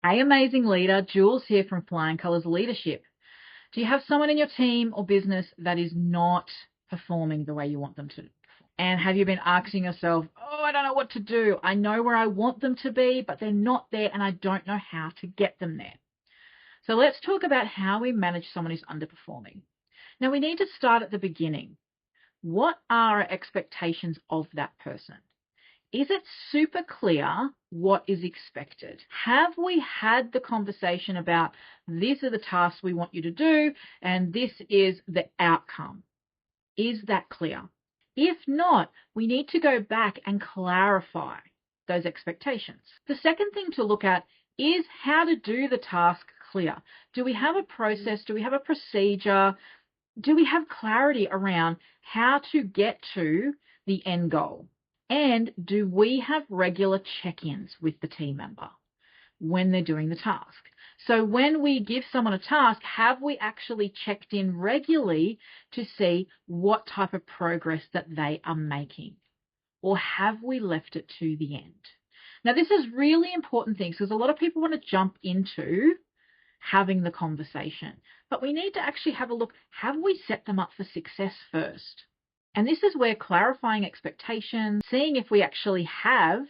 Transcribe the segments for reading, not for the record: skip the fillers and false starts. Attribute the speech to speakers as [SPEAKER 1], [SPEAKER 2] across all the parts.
[SPEAKER 1] Hey, amazing leader, Jules here from Flying Colours Leadership. Do you have someone in your team or business that is not performing the way you want them to? And have you been asking yourself, oh, I don't know what to do. I know where I want them to be, but they're not there and I don't know how to get them there. So let's talk about how we manage someone who's underperforming. Now we need to start at the beginning. What are our expectations of that person? Is it super clear what is expected? Have we had the conversation about these are the tasks we want you to do and this is the outcome? Is that clear? If not, we need to go back and clarify those expectations. The second thing to look at is how to do the task clear. Do we have a process? Do we have a procedure? Do we have clarity around how to get to the end goal? And do we have regular check-ins with the team member when they're doing the task? So when we give someone a task, have we actually checked in regularly to see what type of progress that they are making? Or have we left it to the end? Now, this is really important things because a lot of people want to jump into having the conversation, but we need to actually have a look. Have we set them up for success first? And this is where clarifying expectations, seeing if we actually have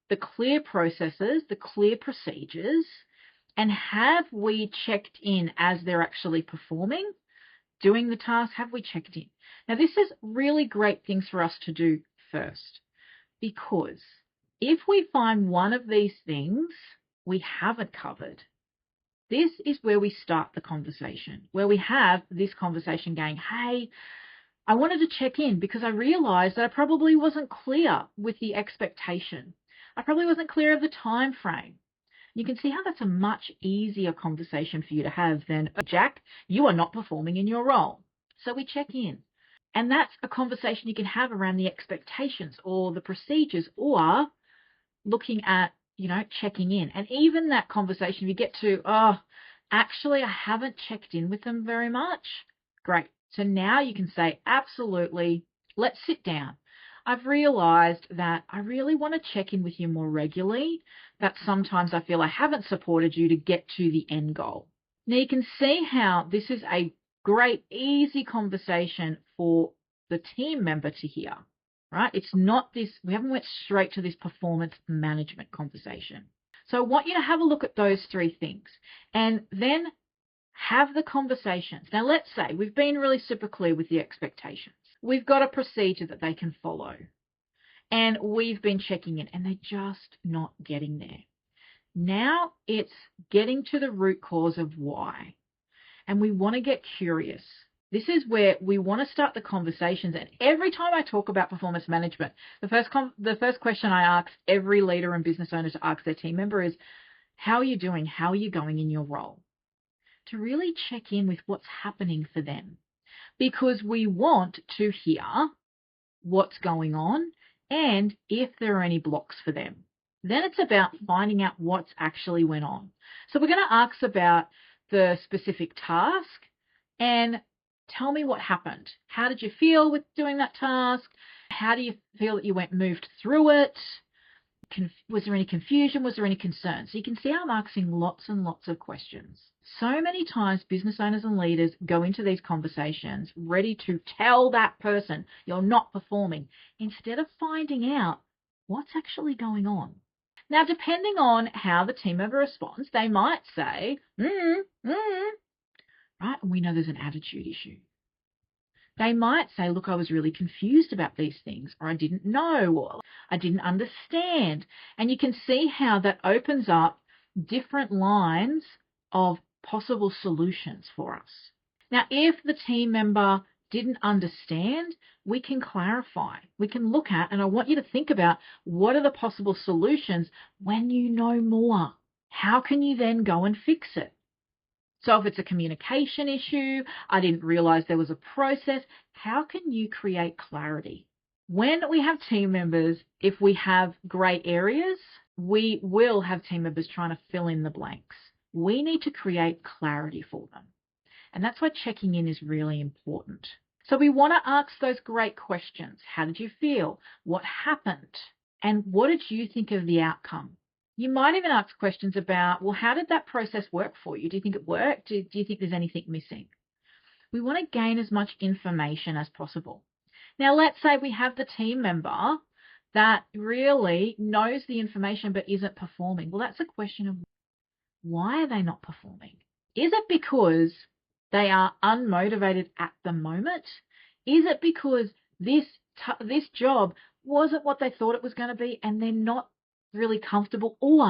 [SPEAKER 1] the clear processes, the clear procedures, and have we checked in as they're actually performing, doing the task, have we checked in? Now, this is really great things for us to do first, because if we find one of these things we haven't covered, this is where we start the conversation, where we have this conversation going, hey, I wanted to check in because I realized that I probably wasn't clear with the expectation. I probably wasn't clear of the time frame. You can see how that's a much easier conversation for you to have than, oh, Jack, you are not performing in your role. So we check in. And that's a conversation you can have around the expectations or the procedures or looking at, checking in. And even that conversation, if you get to, oh, actually, I haven't checked in with them very much. Great. So now you can say, absolutely, let's sit down. I've realized that I really want to check in with you more regularly, that sometimes I feel I haven't supported you to get to the end goal. Now you can see how this is a great, easy conversation for the team member to hear, right? It's not this, we haven't went straight to this performance management conversation. So I want you to have a look at those three things and then have the conversations. Now, let's say we've been really super clear with the expectations. We've got a procedure that they can follow. And we've been checking in and they're just not getting there. Now it's getting to the root cause of why. And we want to get curious. This is where we want to start the conversations. And every time I talk about performance management, the first question I ask every leader and business owner to ask their team member is, how are you doing? How are you going in your role? To really check in with what's happening for them, because we want to hear what's going on and if there are any blocks for them. Then it's about finding out what's actually went on. So we're going to ask about the specific task and tell me what happened. How did you feel with doing that task? How do you feel that you moved through it? Was there any confusion? Was there any concern? So you can see I'm asking lots and lots of questions. So many times business owners and leaders go into these conversations ready to tell that person you're not performing instead of finding out what's actually going on. Now, depending on how the team member responds, they might say, right? And we know there's an attitude issue. They might say, look, I was really confused about these things, or I didn't know, or I didn't understand. And you can see how that opens up different lines of possible solutions for us. Now, if the team member didn't understand, we can clarify. We can look at, and I want you to think about, what are the possible solutions when you know more? How can you then go and fix it? So if it's a communication issue, I didn't realize there was a process, how can you create clarity? When we have team members, if we have gray areas, we will have team members trying to fill in the blanks. We need to create clarity for them. And that's why checking in is really important. So we want to ask those great questions. How did you feel? What happened? And what did you think of the outcome? You might even ask questions about, well, how did that process work for you? Do you think it worked? Do you think there's anything missing? We want to gain as much information as possible. Now, let's say we have the team member that really knows the information but isn't performing. Well, that's a question of, why are they not performing? Is it because they are unmotivated at the moment? Is it because this job wasn't what they thought it was going to be and they're not really comfortable? Or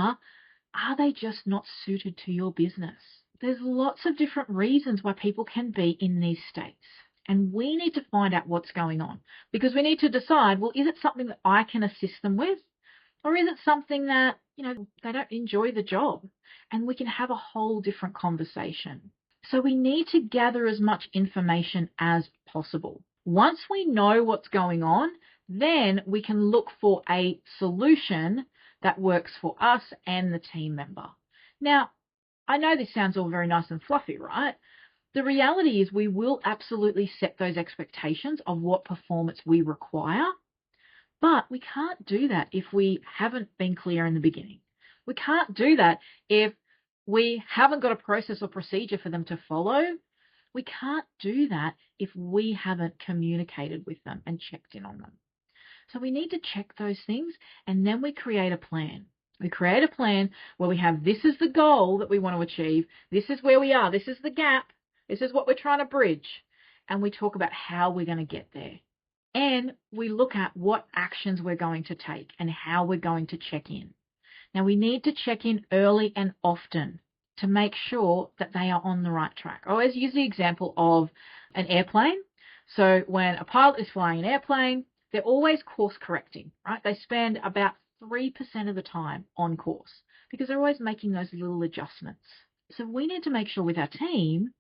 [SPEAKER 1] are they just not suited to your business? There's lots of different reasons why people can be in these states. And we need to find out what's going on, because we need to decide, well, is it something that I can assist them with? Or is it something that, they don't enjoy the job? And we can have a whole different conversation. So we need to gather as much information as possible. Once we know what's going on, then we can look for a solution that works for us and the team member. Now, I know this sounds all very nice and fluffy, right? The reality is we will absolutely set those expectations of what performance we require, but we can't do that if we haven't been clear in the beginning. We can't do that if we haven't got a process or procedure for them to follow. We can't do that if we haven't communicated with them and checked in on them. So we need to check those things, and then we create a plan. We create a plan where we have, this is the goal that we want to achieve. This is where we are. This is the gap. This is what we're trying to bridge. And we talk about how we're going to get there. And we look at what actions we're going to take and how we're going to check in. Now, we need to check in early and often to make sure that they are on the right track. I always use the example of an airplane. So when a pilot is flying an airplane, they're always course correcting, right? They spend about 3% of the time on course because they're always making those little adjustments. So we need to make sure with our team,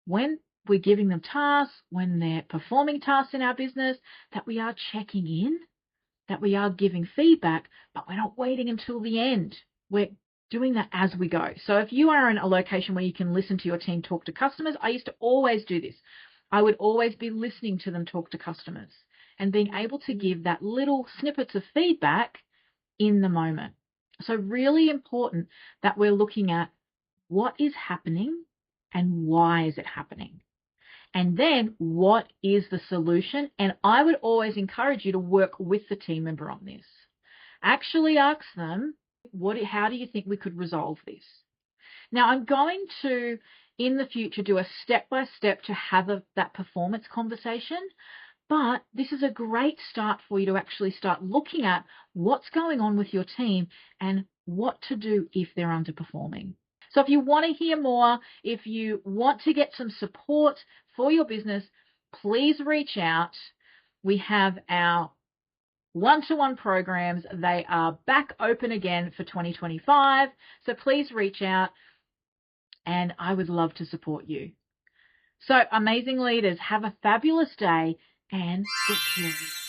[SPEAKER 1] when we're giving them tasks, when they're performing tasks in our business, that we are checking in, that we are giving feedback, but we're not waiting until the end. We're doing that as we go. So if you are in a location where you can listen to your team talk to customers, I used to always do this. I would always be listening to them talk to customers and being able to give that little snippets of feedback in the moment. So really important that we're looking at what is happening and why is it happening? And then what is the solution? And I would always encourage you to work with the team member on this. Actually ask them, how do you think we could resolve this? Now, I'm going to, in the future, do a step-by-step to have that performance conversation. But this is a great start for you to actually start looking at what's going on with your team and what to do if they're underperforming. So if you want to hear more, if you want to get some support for your business, please reach out. We have our one-to-one programs. They are back open again for 2025. So please reach out and I would love to support you. So amazing leaders, have a fabulous day and get curious.